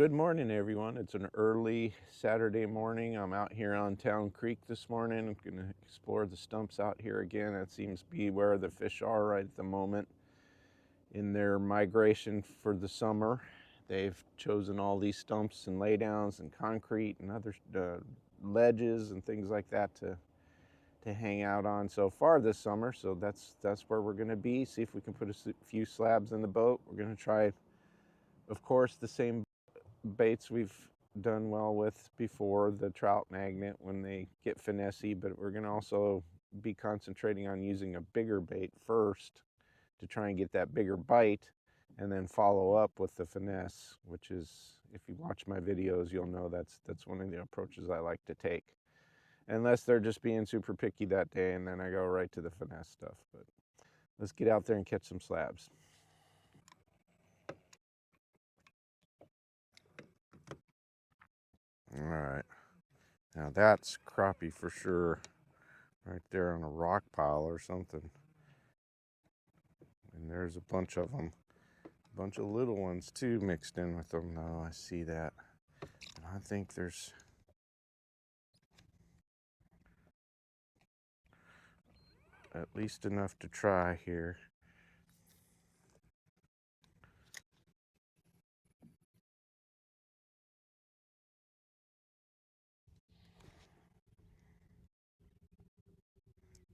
Good morning, everyone. It's an early Saturday morning. I'm out here on Town Creek this morning. I'm going to explore the stumps out here again. That seems to be where the fish are right at the moment in their migration for the summer. They've chosen all these stumps and laydowns and concrete and other ledges and things like that to hang out on so far this summer. So that's where we're going to be. See if we can put a few slabs in the boat. We're going to try, of course, the same baits we've done well with before, the trout magnet when they get finessey, but we're going to also be concentrating on using a bigger bait first to try and get that bigger bite, and then follow up with the finesse, which is, if you watch my videos, you'll know that's one of the approaches I like to take, unless they're just being super picky that day, and then I go right to the finesse stuff. But let's get out there and catch some slabs. All right, now that's crappie for sure, right there on a rock pile or something. And there's a bunch of them, a bunch of little ones too mixed in with them. No, I see that. And I think there's at least enough to try here.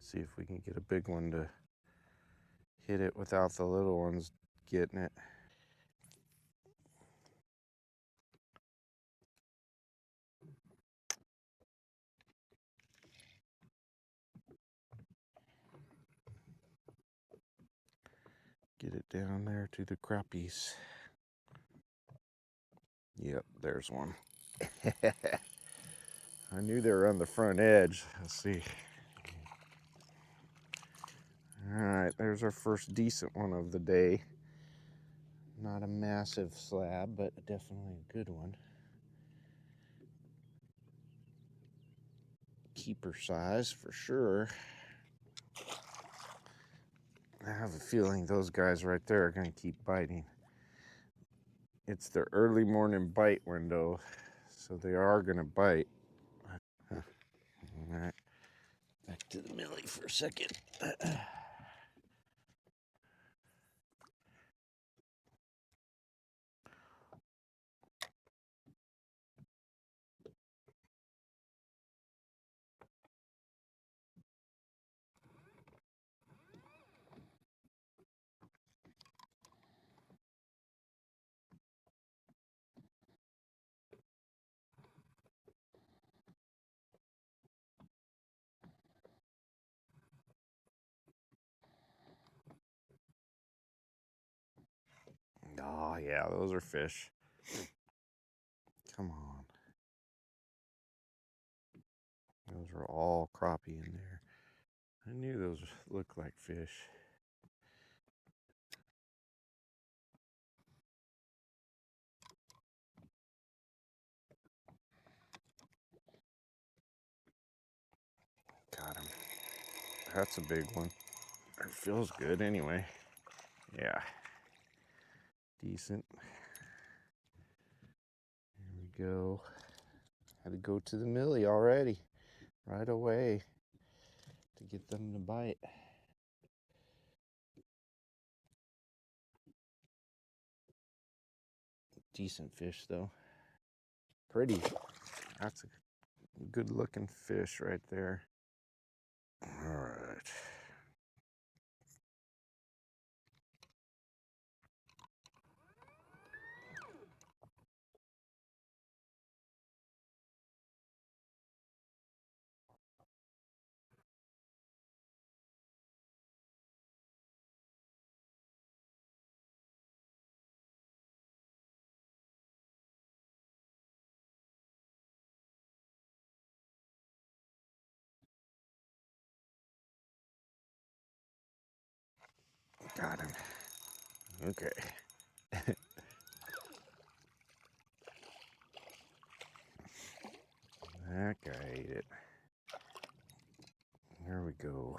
See if we can get a big one to hit it without the little ones getting it. Get it down there to the crappies. Yep, there's one. I knew they were on the front edge. Let's see. All right, there's our first decent one of the day. Not a massive slab, but definitely a good one. Keeper size for sure. I have a feeling those guys right there are going to keep biting. It's the early morning bite window, so they are going to bite. All right, back to the millie for a second. Oh, yeah, those are fish. Come on. Those are all crappie in there. I knew those looked like fish. Got him. That's a big one. It feels good anyway. Yeah. Decent. Here we go. Had to go to the millie already, right away, to get them to bite. Decent fish though. Pretty. That's a good looking fish right there. All right. Got him. Okay. That guy ate it. There we go.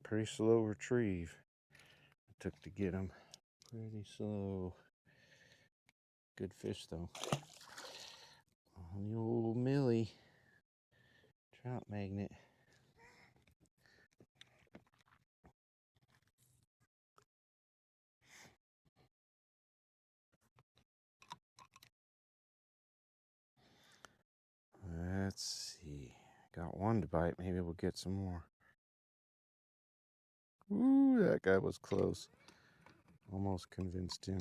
Pretty slow retrieve. took to get him. Pretty slow. Good fish though. On the old Millie trout magnet. Let's see. Got one to bite. Maybe we'll get some more. Ooh, that guy was close. Almost convinced him.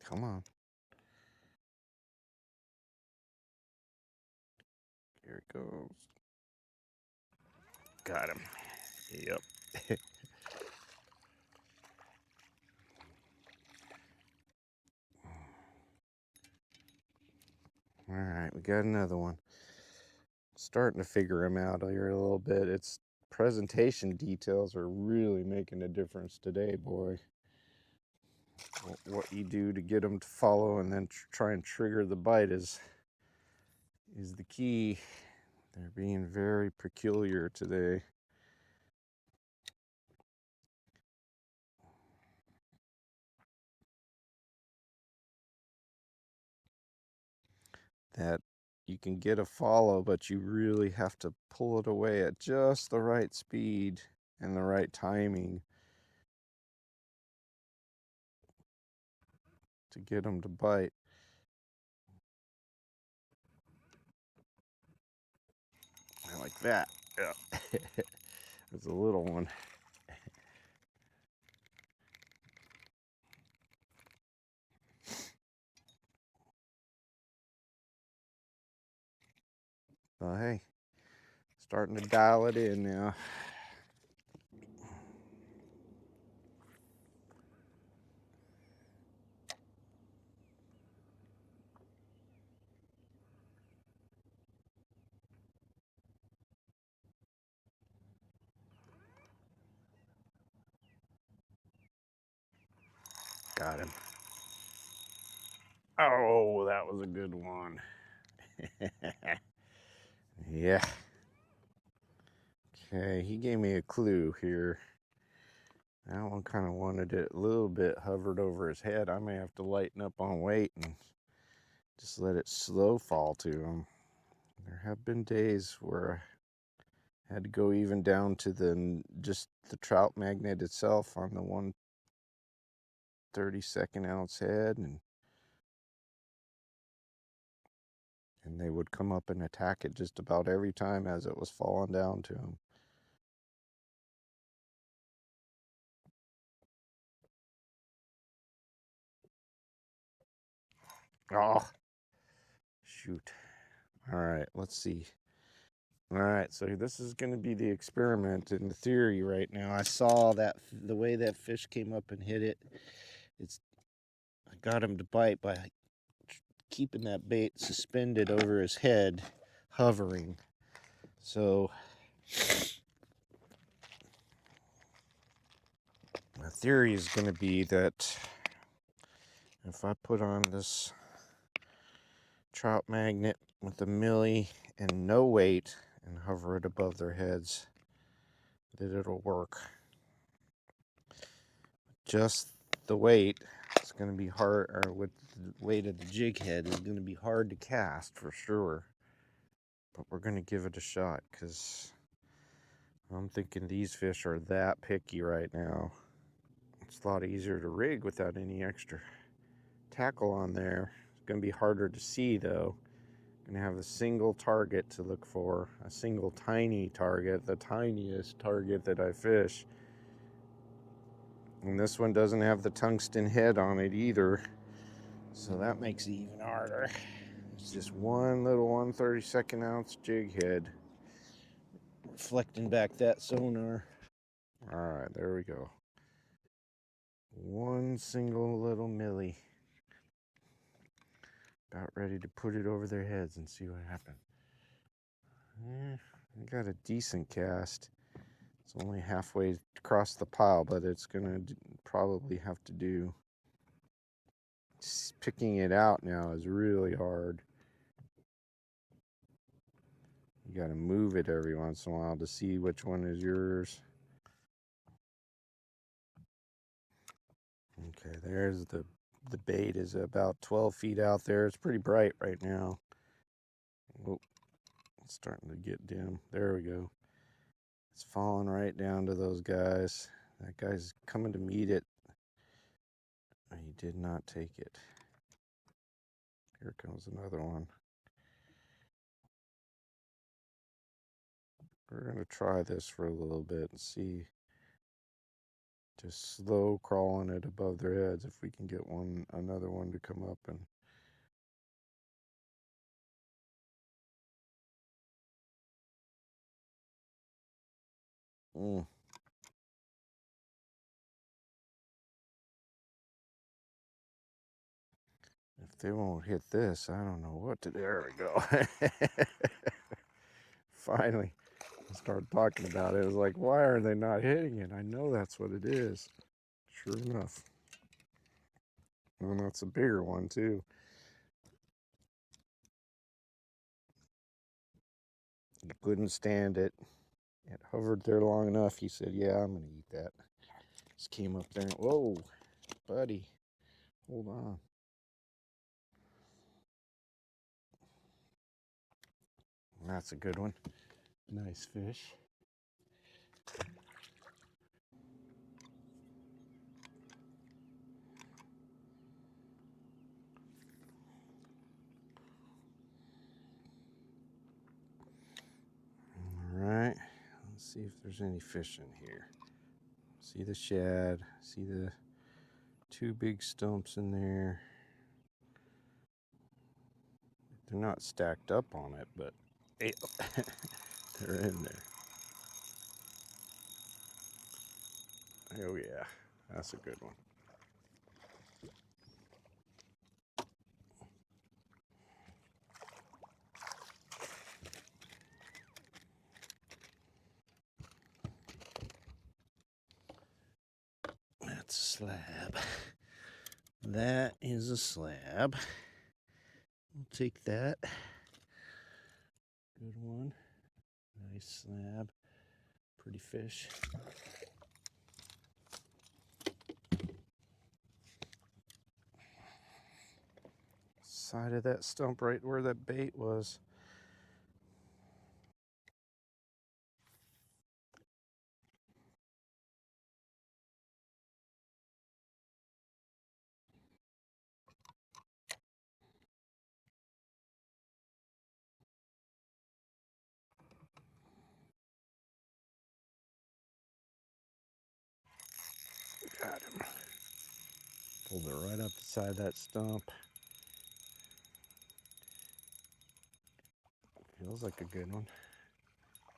Come on. Here it goes. Got him. Yep. All right, we got another one. Starting to figure him out here a little bit. Its presentation details are really making a difference today, boy. What you do to get them to follow and then try and trigger the bite is the key. They're being very peculiar today. That you can get a follow, but you really have to pull it away at just the right speed and the right timing to get them to bite. Like that. Yeah. It's a little one. Well, hey, starting to dial it in now. Got him. Oh, that was a good one. Yeah. Okay, he gave me a clue here. That one kind of wanted it a little bit hovered over his head. I may have to lighten up on weight and just let it slow fall to him. There have been days where I had to go even down to just the trout magnet itself on the 1/32 ounce head, and they would come up and attack it just about every time as it was falling down to him. Oh, shoot. All right, let's see. All right, so this is going to be the experiment in the theory right now. I saw that the way that fish came up and hit it. I got him to bite by keeping that bait suspended over his head, hovering. So my theory is going to be that if I put on this trout magnet with a millie and no weight and hover it above their heads, that it'll work. Just the weight, it's going to be hard, or with the weight of the jig head, is going to be hard to cast for sure. But we're going to give it a shot because I'm thinking these fish are that picky right now. It's a lot easier to rig without any extra tackle on there. It's going to be harder to see though. I'm going to have a single target to look for, a single tiny target, the tiniest target that I fish. And this one doesn't have the tungsten head on it either, so that makes it even harder. It's just one little 1/32 ounce jig head reflecting back that sonar. All right, there we go. One single little millie. About ready to put it over their heads and see what happens. I got a decent cast. It's only halfway across the pile, but it's gonna probably have to do. Just picking it out now is really hard. You gotta move it every once in a while to see which one is yours. Okay, there's the bait is about 12 feet out there. It's pretty bright right now. Oh, it's starting to get dim. There we go. It's falling right down to those guys. That guy's coming to meet it. He did not take it. Here comes another one. We're going to try this for a little bit and see. Just slow crawling it above their heads if we can get another one to come up and. If they won't hit this, I don't know what to do. There we go. Finally, I started talking about it. It was like, why are they not hitting it? I know that's what it is. Sure enough. And that's a bigger one, too. He couldn't stand it. It hovered there long enough. He said, yeah, I'm going to eat that. Just came up there and, whoa, buddy, hold on. That's a good one. Nice fish. All right, let's see if there's any fish in here. See the shad, see the two big stumps in there. They're not stacked up on it, but they're in there. Oh yeah, that's a good one. That's a slab. That is a slab. We'll take that. Good one. Nice slab. Pretty fish. Side of that stump right where that bait was. Got him. Pulled it right up the side of that stump. Feels like a good one.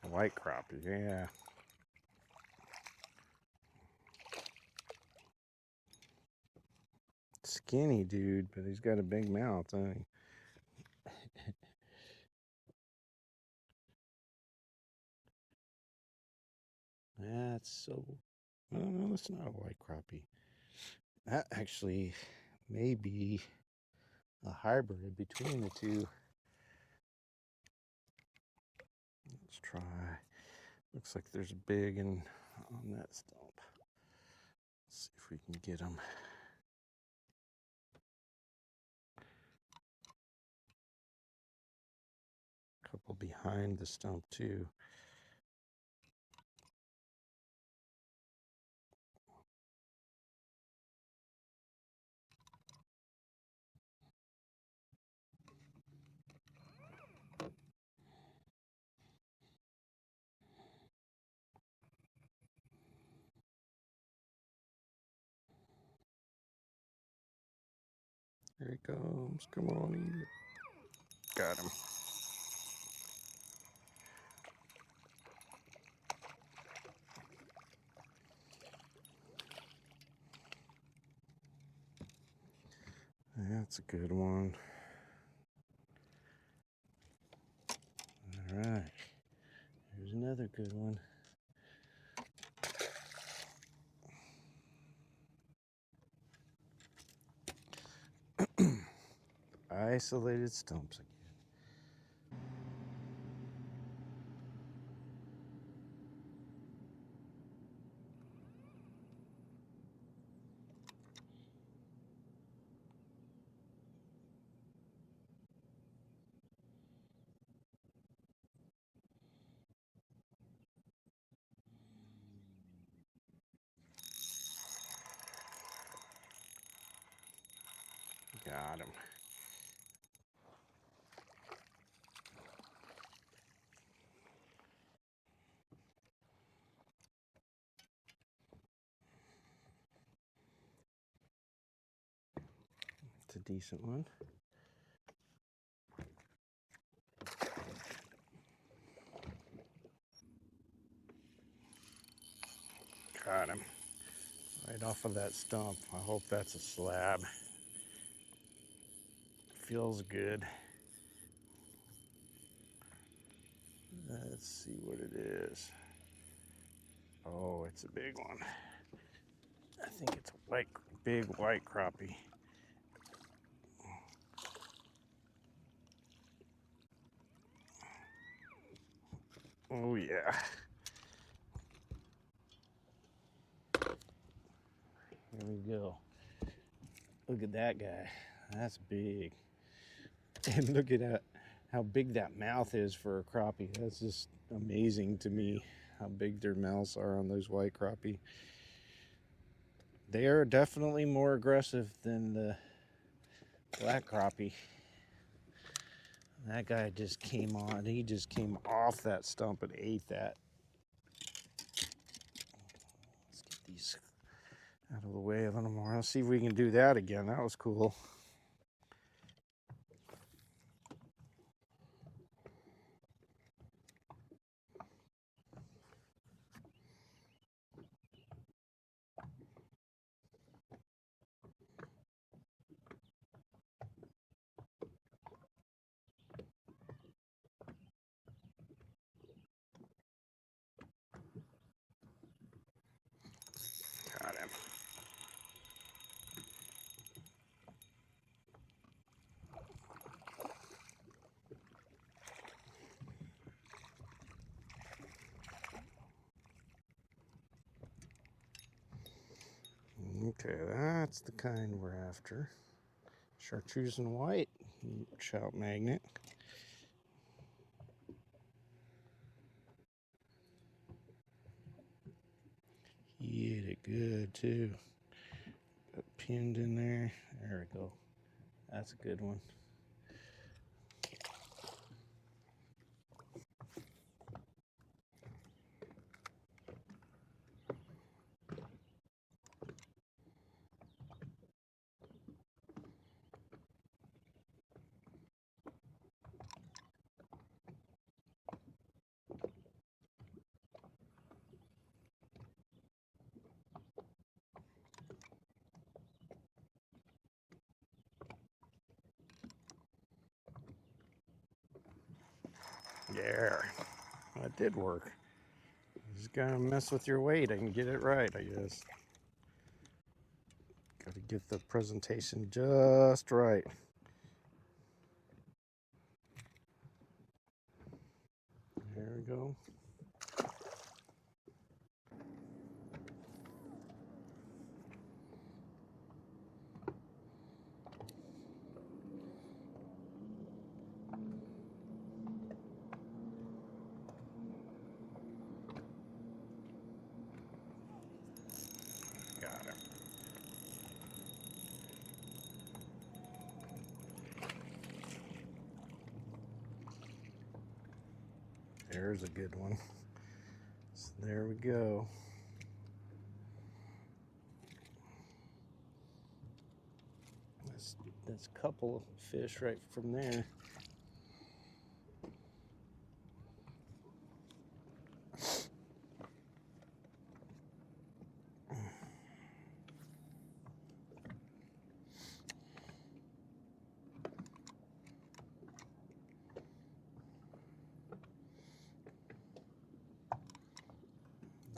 A white crappie, yeah. Skinny dude, but he's got a big mouth, doesn't he? That's so. No, that's not a white crappie. That actually may be a hybrid between the two. Let's try. Looks like there's a big one on that stump. Let's see if we can get him. A couple behind the stump too. Here he comes. Come on, eat it. Got him. That's a good one. All right. Here's another good one. Isolated stumps again. Got him. It's a decent one. Got him. Right off of that stump. I hope that's a slab. Feels good. Let's see what it is. Oh, it's a big one. I think it's a big white crappie. Oh yeah. Here we go. Look at that guy. That's big. And look at how big that mouth is for a crappie. That's just amazing to me, how big their mouths are on those white crappie. They are definitely more aggressive than the black crappie. That guy just came on. He just came off that stump and ate that. Let's get these out of the way a little more. Let's see if we can do that again. That was cool. Got him. Okay, that's the kind we're after. Chartreuse and white, trout magnet. He ate it good too. Got pinned in there. There we go. That's a good one. Yeah, that did work. You just gotta mess with your weight and get it right, I guess. Gotta get the presentation just right. There we go. Got it. There's a good one. So there we go. That's a couple of fish right from there.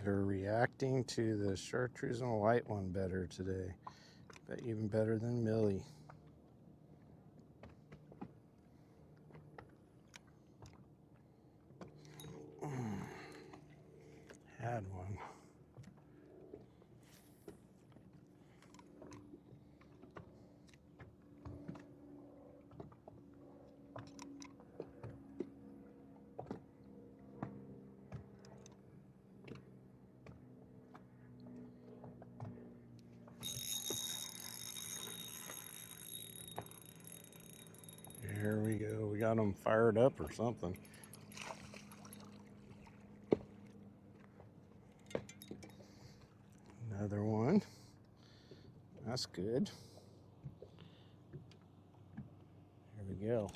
They're reacting to the chartreuse and white one better today. But even better than Millie. Had one. Here we go. We got them fired up or something. Another one. That's good. Here we go.